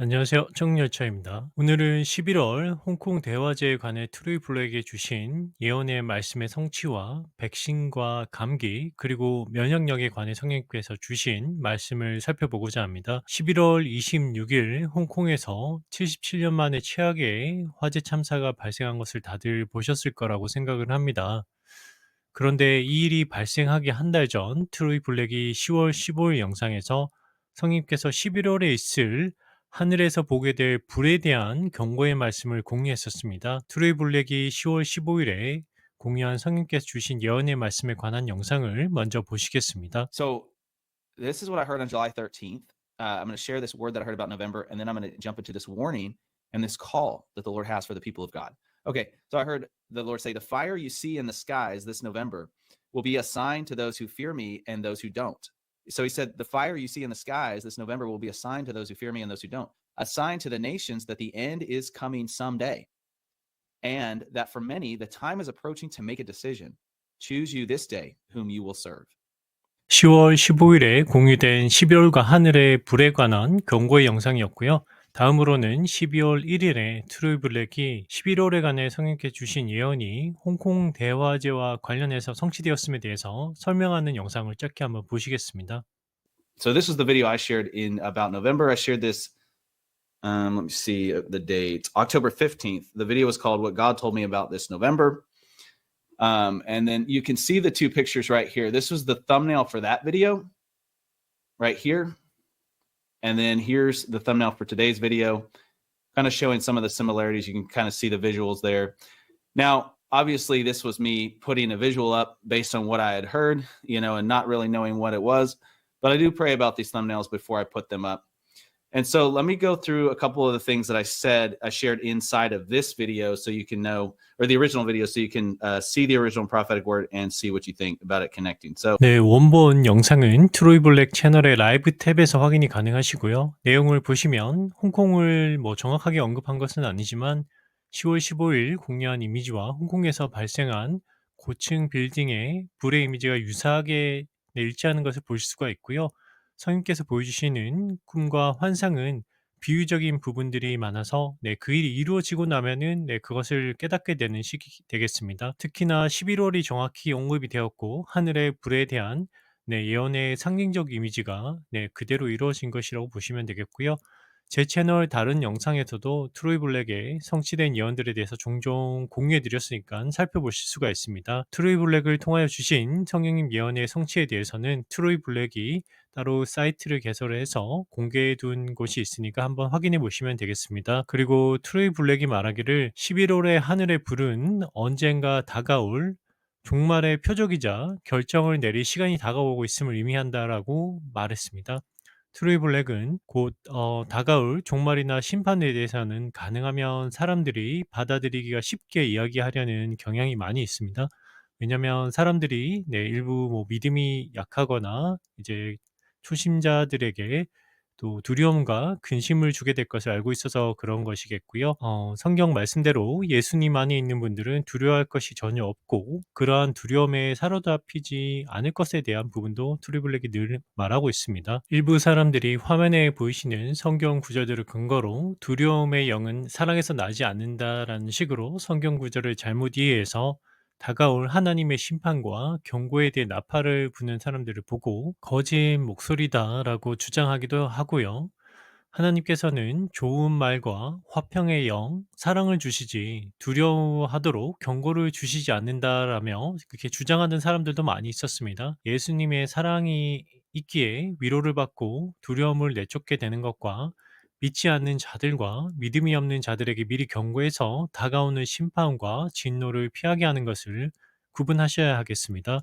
안녕하세요. 정열차입니다. 오늘은 11월 홍콩 대화제에 관해 트루이 블랙이 주신 예언의 말씀의 성취와 백신과 감기 그리고 면역력에 관해 성령께서 주신 말씀을 살펴보고자 합니다. 11월 26일 홍콩에서 77년 만에 최악의 화재 참사가 발생한 것을 다들 보셨을 거라고 생각을 합니다. 그런데 이 일이 발생하기 한 달 전 트로이 블랙이 10월 15일 영상에서 성님께서 11월에 있을 하늘에서 보게 될 불에 대한 경고의 말씀을 공유했었습니다. 트로이 블랙이 10월 15일에 공유한 성님께서 주신 예언의 말씀에 관한 영상을 먼저 보시겠습니다. So this is what I heard on July 13th. I'm going to share this word that I heard about November, and then I'm going to jump into this warning and this call that the Lord has for the people of God. Okay, so I heard the Lord say, "The fire you see in the skies this November will be a sign to those who fear me and those who don't." So he said, "The fire you see in the skies this November will be a sign to those who fear me and those who don't, a sign to the nations that the end is coming someday, and that for many the time is approaching to make a decision. Choose you this day whom you will serve." 10월 15일에 공유된 12월과 하늘의 불에 관한 경고의 영상이었고요. 다음으로는 12월 1일에 트루이 블랙이 11월에 관해 성령께 주신 예언이 홍콩 대화제와 관련해서 성취되었음에 대해서 설명하는 영상을 짧게 한번 보시겠습니다. So this is the video I shared in about November. I shared this. Let me see the date, October 15th. The video was called "What God Told Me About This November." And then you can see the two pictures right here. This was the thumbnail for that video right here. And then here's the thumbnail for today's video, kind of showing some of the similarities. You can kind of see the visuals there. Now, obviously, this was me putting a visual up based on what I had heard, and not really knowing what it was. But I do pray about these thumbnails before I put them up. And so let me go through a couple of the things that I shared inside of this video so you can know, or the original video, so you can see the original prophetic word and see what you think about it connecting. So 네, 원본 영상은 트로이 블랙 채널의 라이브 탭에서 확인이 가능하시고요. 내용을 보시면 홍콩을 정확하게 언급한 것은 아니지만 10월 15일 공개한 이미지와 홍콩에서 발생한 고층 빌딩의 불의 이미지가 유사하게 일치하는 것을 볼 수가 있고요. 성님께서 보여주시는 꿈과 환상은 비유적인 부분들이 많아서 그 일이 이루어지고 나면은 그것을 깨닫게 되는 시기 되겠습니다. 특히나 11월이 정확히 언급이 되었고 하늘의 불에 대한 예언의 상징적 이미지가 그대로 이루어진 것이라고 보시면 되겠고요. 제 채널 다른 영상에서도 트로이 블랙의 성취된 예언들에 대해서 종종 공유해 드렸으니까 살펴보실 수가 있습니다. 트로이 블랙을 통하여 주신 성령님 예언의 성취에 대해서는 트로이 블랙이 따로 사이트를 개설을 해서 공개해 둔 곳이 있으니까 한번 확인해 보시면 되겠습니다. 그리고 트로이 블랙이 말하기를 11월의 하늘의 불은 언젠가 다가올 종말의 표적이자 결정을 내릴 시간이 다가오고 있음을 의미한다라고 말했습니다. 트로이 블랙은 곧 다가올 종말이나 심판에 대해서는 가능하면 사람들이 받아들이기가 쉽게 이야기하려는 경향이 많이 있습니다. 왜냐하면 사람들이 일부 믿음이 약하거나 이제 초심자들에게 또 두려움과 근심을 주게 될 것을 알고 있어서 그런 것이겠고요. 성경 말씀대로 예수님 안에 있는 분들은 두려워할 것이 전혀 없고 그러한 두려움에 사로잡히지 않을 것에 대한 부분도 트리블랙이 늘 말하고 있습니다. 일부 사람들이 화면에 보이시는 성경 구절들을 근거로 두려움의 영은 사랑에서 나지 않는다라는 식으로 성경 구절을 잘못 이해해서 다가올 하나님의 심판과 경고에 대해 나팔을 부는 사람들을 보고 거짓 목소리다라고 주장하기도 하고요. 하나님께서는 좋은 말과 화평의 영, 사랑을 주시지 두려워하도록 경고를 주시지 않는다라며 그렇게 주장하는 사람들도 많이 있었습니다. 예수님의 사랑이 있기에 위로를 받고 두려움을 내쫓게 되는 것과 믿지 않는 자들과 믿음이 없는 자들에게 미리 경고해서 다가오는 심판과 진노를 피하게 하는 것을 구분하셔야 하겠습니다.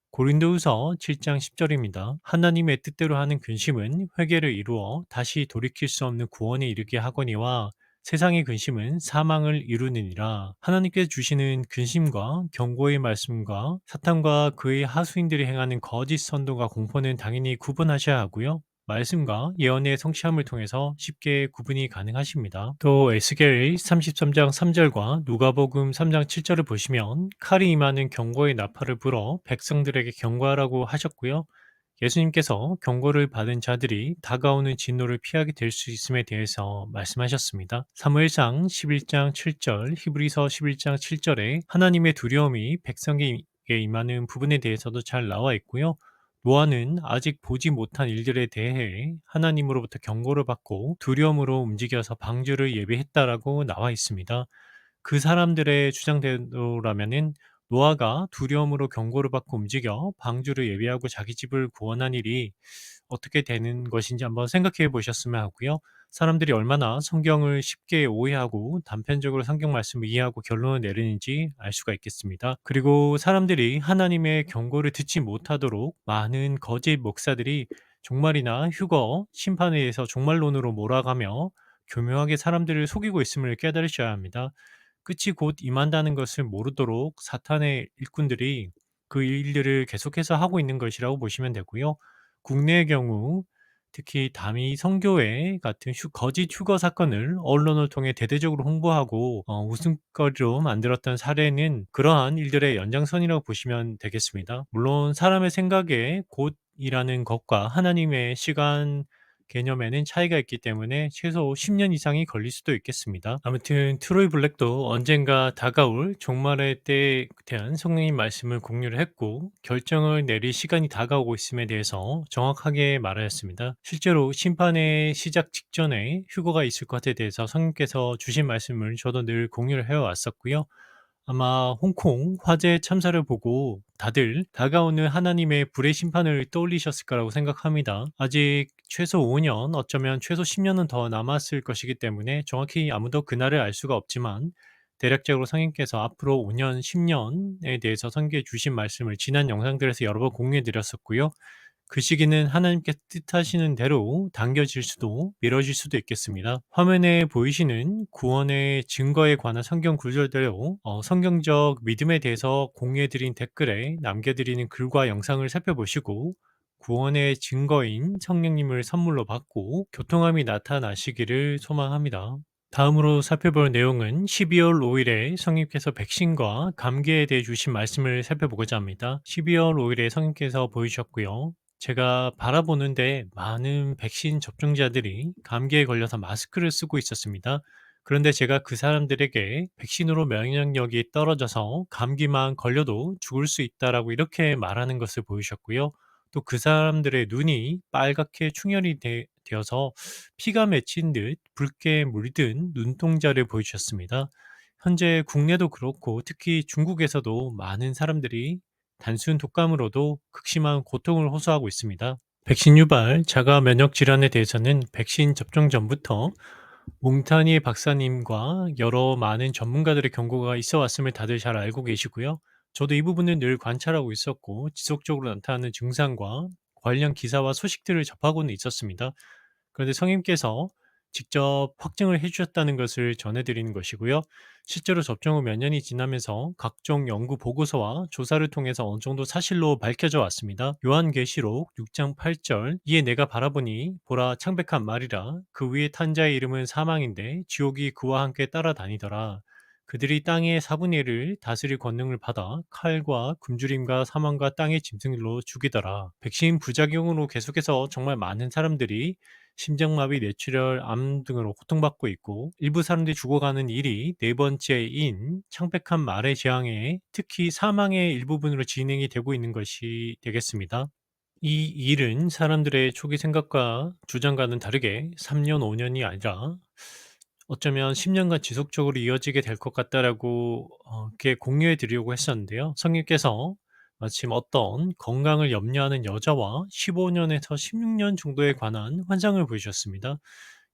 고린도후서 7장 10절입니다. 하나님의 뜻대로 하는 근심은 회개를 이루어 다시 돌이킬 수 없는 구원에 이르게 하거니와 세상의 근심은 사망을 이루느니라. 하나님께서 주시는 근심과 경고의 말씀과 사탄과 그의 하수인들이 행하는 거짓 선동과 공포는 당연히 구분하셔야 하고요. 말씀과 예언의 성취함을 통해서 쉽게 구분이 가능하십니다. 또 에스겔 33장 3절과 누가복음 3장 7절을 보시면 칼이 임하는 경고의 나팔을 불어 백성들에게 경고하라고 하셨고요. 예수님께서 경고를 받은 자들이 다가오는 진노를 피하게 될 수 있음에 대해서 말씀하셨습니다. 사무엘상 11장 7절, 히브리서 11장 7절에 하나님의 두려움이 백성에게 임하는 부분에 대해서도 잘 나와 있고요. 노아는 아직 보지 못한 일들에 대해 하나님으로부터 경고를 받고 두려움으로 움직여서 방주를 예비했다라고 나와 있습니다. 그 사람들의 주장대로라면은 노아가 두려움으로 경고를 받고 움직여 방주를 예비하고 자기 집을 구원한 일이 어떻게 되는 것인지 한번 생각해 보셨으면 하고요. 사람들이 얼마나 성경을 쉽게 오해하고 단편적으로 성경 말씀을 이해하고 결론을 내리는지 알 수가 있겠습니다. 그리고 사람들이 하나님의 경고를 듣지 못하도록 많은 거짓 목사들이 종말이나 휴거, 심판에 의해서 종말론으로 몰아가며 교묘하게 사람들을 속이고 있음을 깨달으셔야 합니다. 끝이 곧 임한다는 것을 모르도록 사탄의 일꾼들이 그 일들을 계속해서 하고 있는 것이라고 보시면 되고요. 국내의 경우 특히 다미 선교회 같은 거짓 휴거 사건을 언론을 통해 대대적으로 홍보하고 웃음거리로 만들었던 사례는 그러한 일들의 연장선이라고 보시면 되겠습니다. 물론 사람의 생각에 곧이라는 것과 하나님의 시간 개념에는 차이가 있기 때문에 최소 10년 이상이 걸릴 수도 있겠습니다. 아무튼 트로이 블랙도 언젠가 다가올 종말의 때에 대한 성령님 말씀을 공유를 했고 결정을 내릴 시간이 다가오고 있음에 대해서 정확하게 말하였습니다. 실제로 심판의 시작 직전에 휴거가 있을 것에 대해서 성령께서 주신 말씀을 저도 늘 공유를 해왔었고요. 아마 홍콩 화재 참사를 보고 다들 다가오는 하나님의 불의 심판을 떠올리셨을 거라고 생각합니다. 아직 최소 5년, 어쩌면 최소 10년은 더 남았을 것이기 때문에 정확히 아무도 그날을 알 수가 없지만 대략적으로 성인께서 앞으로 5년, 10년에 대해서 선교해 주신 말씀을 지난 영상들에서 여러 번 공유해 드렸었고요. 그 시기는 하나님께 뜻하시는 대로 당겨질 수도 미뤄질 수도 있겠습니다. 화면에 보이시는 구원의 증거에 관한 성경 구절대로 성경적 믿음에 대해서 공유해드린 댓글에 남겨드리는 글과 영상을 살펴보시고 구원의 증거인 성령님을 선물로 받고 교통함이 나타나시기를 소망합니다. 다음으로 살펴볼 내용은 12월 5일에 성님께서 백신과 감기에 대해 주신 말씀을 살펴보고자 합니다. 12월 5일에 성님께서 보이셨고요. 제가 바라보는데 많은 백신 접종자들이 감기에 걸려서 마스크를 쓰고 있었습니다. 그런데 제가 그 사람들에게 백신으로 면역력이 떨어져서 감기만 걸려도 죽을 수 있다라고 이렇게 말하는 것을 보이셨고요. 또 그 사람들의 눈이 빨갛게 충혈이 되어서 피가 맺힌 듯 붉게 물든 눈동자를 보여주셨습니다. 현재 국내도 그렇고 특히 중국에서도 많은 사람들이 단순 독감으로도 극심한 고통을 호소하고 있습니다. 백신 유발 자가 면역 질환에 대해서는 백신 접종 전부터 몽타니 박사님과 여러 많은 전문가들의 경고가 있어 왔음을 다들 잘 알고 계시고요. 저도 이 부분을 늘 관찰하고 있었고 지속적으로 나타나는 증상과 관련 기사와 소식들을 접하고는 있었습니다. 그런데 성님께서 직접 확증을 해주셨다는 것을 전해드리는 것이고요. 실제로 접종 후 몇 년이 지나면서 각종 연구 보고서와 조사를 통해서 어느 정도 사실로 밝혀져 왔습니다. 요한계시록 6장 8절 이에 내가 바라보니 보라 창백한 말이라 그 위에 탄 자의 이름은 사망인데 지옥이 그와 함께 따라다니더라. 그들이 땅의 4분의 1을 다스릴 권능을 받아 칼과 굶주림과 사망과 땅의 짐승들로 죽이더라. 백신 부작용으로 계속해서 정말 많은 사람들이 심장마비, 뇌출혈, 암 등으로 고통받고 있고 일부 사람들이 죽어가는 일이 네 번째인 창백한 말의 재앙에 특히 사망의 일부분으로 진행이 되고 있는 것이 되겠습니다. 이 일은 사람들의 초기 생각과 주장과는 다르게 3년, 5년이 아니라 어쩌면 10년간 지속적으로 이어지게 될 것 같다라고 이렇게 공유해 드리려고 했었는데요. 성님께서 마침 어떤 건강을 염려하는 여자와 15년에서 16년 정도에 관한 환상을 보여주셨습니다.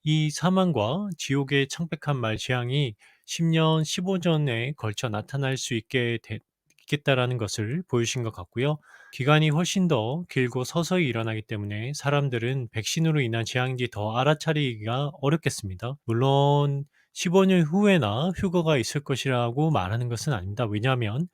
이 사망과 지옥의 창백한 말 재앙이 10년, 15년에 걸쳐 나타날 수 있겠다라는 것을 보여주신 것 같고요. 기간이 훨씬 더 길고 서서히 일어나기 때문에 사람들은 백신으로 인한 재앙인지 더 알아차리기가 어렵겠습니다. 물론 15년 후에나 휴거가 있을 것이라고 말하는 것은 아닙니다. 왜냐하면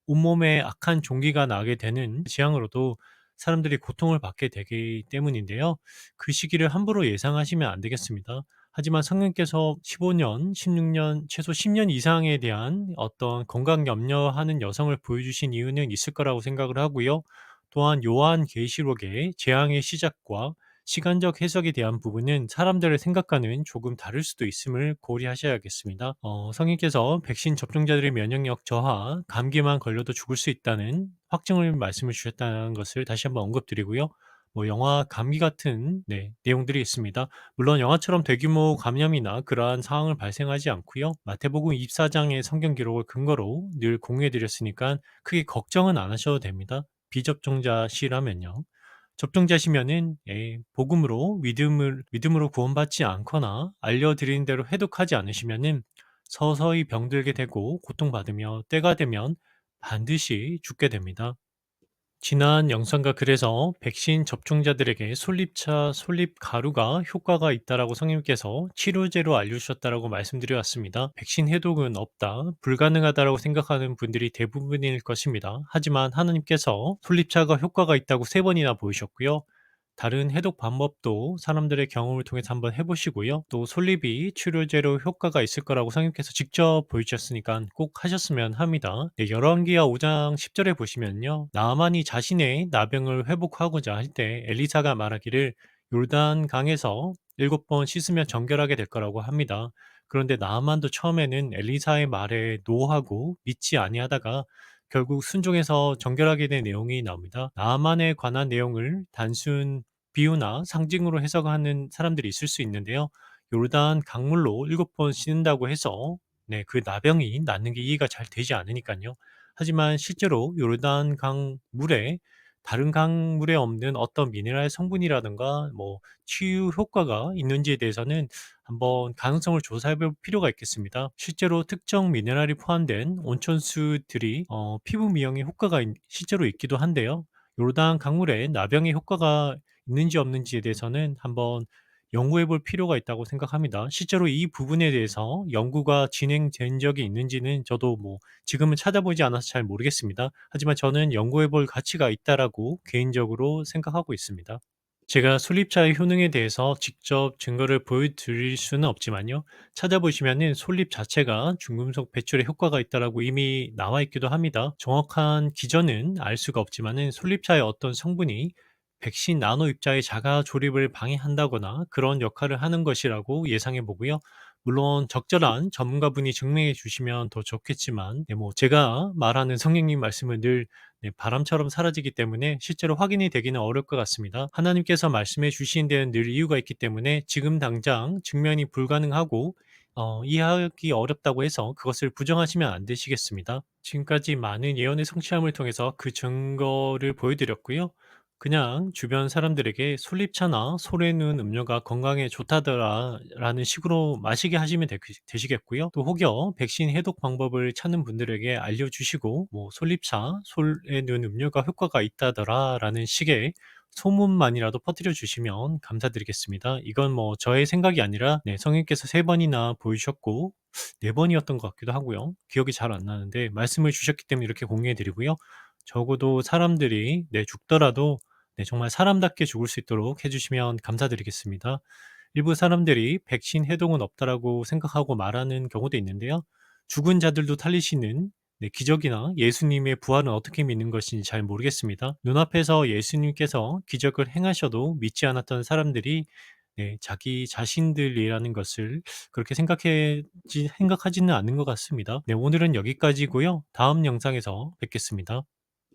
온몸에 악한 종기가 나게 되는 재앙으로도 사람들이 고통을 받게 되기 때문인데요. 그 시기를 함부로 예상하시면 안 되겠습니다. 하지만 성령께서 15년, 16년, 최소 10년 이상에 대한 어떤 건강 염려하는 여성을 보여주신 이유는 있을 거라고 생각을 하고요. 또한 요한계시록의 재앙의 시작과 시간적 해석에 대한 부분은 사람들의 생각과는 조금 다를 수도 있음을 고려하셔야겠습니다. 성인께서 백신 접종자들의 면역력 저하, 감기만 걸려도 죽을 수 있다는 확증을 말씀을 주셨다는 것을 다시 한번 언급드리고요. 영화 감기 같은 내용들이 있습니다. 물론 영화처럼 대규모 감염이나 그러한 상황을 발생하지 않고요. 마태복음 24장의 성경 기록을 근거로 늘 공유해 드렸으니까 크게 걱정은 안 하셔도 됩니다. 비접종자시라면요. 접종자시면은 복음으로 믿음으로 구원받지 않거나 알려드리는 대로 해독하지 않으시면은 서서히 병들게 되고 고통받으며 때가 되면 반드시 죽게 됩니다. 지난 영상과 글에서 백신 접종자들에게 솔잎차, 솔잎가루가 효과가 있다라고 성님께서 치료제로 알려주셨다라고 말씀드려왔습니다. 백신 해독은 없다, 불가능하다라고 생각하는 분들이 대부분일 것입니다. 하지만 하나님께서 솔잎차가 효과가 있다고 3번이나 보이셨고요. 다른 해독 방법도 사람들의 경험을 통해서 한번 해보시고요. 또 솔잎이 치료제로 효과가 있을 거라고 성님께서 직접 보여주셨으니까 꼭 하셨으면 합니다. 열왕기하 5장 10절에 보시면요. 나아만이 자신의 나병을 회복하고자 할 때 엘리사가 말하기를 요르단 강에서 7번 씻으면 정결하게 될 거라고 합니다. 그런데 나아만도 처음에는 엘리사의 말에 노하고 믿지 아니하다가 결국 순종해서 정결하게 된 내용이 나옵니다. 나아만에 관한 내용을 단순 비유나 상징으로 해석하는 사람들이 있을 수 있는데요. 요르단 강물로 7번 씻는다고 해서 그 나병이 낫는 게 이해가 잘 되지 않으니까요. 하지만 실제로 요르단 강물에 다른 강물에 없는 어떤 미네랄 성분이라든가 치유 효과가 있는지에 대해서는 한번 가능성을 조사해 볼 필요가 있겠습니다. 실제로 특정 미네랄이 포함된 온천수들이 피부 미용에 효과가 실제로 있기도 한데요. 요르단 강물에 나병의 효과가 있는지 없는지에 대해서는 한번 연구해 볼 필요가 있다고 생각합니다. 실제로 이 부분에 대해서 연구가 진행된 적이 있는지는 저도 지금은 찾아보지 않아서 잘 모르겠습니다. 하지만 저는 연구해 볼 가치가 있다라고 개인적으로 생각하고 있습니다. 제가 솔잎차의 효능에 대해서 직접 증거를 보여드릴 수는 없지만요. 찾아보시면은 솔잎 자체가 중금속 배출에 효과가 있다라고 이미 나와 있기도 합니다. 정확한 기전은 알 수가 없지만은 솔잎차의 어떤 성분이 백신 나노 입자의 자가 조립을 방해한다거나 그런 역할을 하는 것이라고 예상해 보고요. 물론 적절한 전문가분이 증명해 주시면 더 좋겠지만 제가 말하는 성령님 말씀을 늘 바람처럼 사라지기 때문에 실제로 확인이 되기는 어려울 것 같습니다. 하나님께서 말씀해 주신 데는 늘 이유가 있기 때문에 지금 당장 증명이 불가능하고 이해하기 어렵다고 해서 그것을 부정하시면 안 되시겠습니다. 지금까지 많은 예언의 성취함을 통해서 그 증거를 보여드렸고요. 그냥 주변 사람들에게 솔잎차나 솔에 넣은 음료가 건강에 좋다더라라는 식으로 마시게 하시면 되시겠고요. 또 혹여 백신 해독 방법을 찾는 분들에게 알려주시고 솔잎차, 솔에 넣은 음료가 효과가 있다더라라는 식의 소문만이라도 퍼뜨려 주시면 감사드리겠습니다. 이건 저의 생각이 아니라 성인께서 3번이나 보이셨고 4번이었던 것 같기도 하고요. 기억이 잘 안 나는데 말씀을 주셨기 때문에 이렇게 공유해 드리고요. 적어도 사람들이 죽더라도 정말 사람답게 죽을 수 있도록 해주시면 감사드리겠습니다. 일부 사람들이 백신 해독은 없다라고 생각하고 말하는 경우도 있는데요. 죽은 자들도 살리시는 기적이나 예수님의 부활은 어떻게 믿는 것인지 잘 모르겠습니다. 눈앞에서 예수님께서 기적을 행하셔도 믿지 않았던 사람들이 자기 자신들이라는 것을 그렇게 생각하지는 않는 것 같습니다. 오늘은 여기까지고요. 다음 영상에서 뵙겠습니다.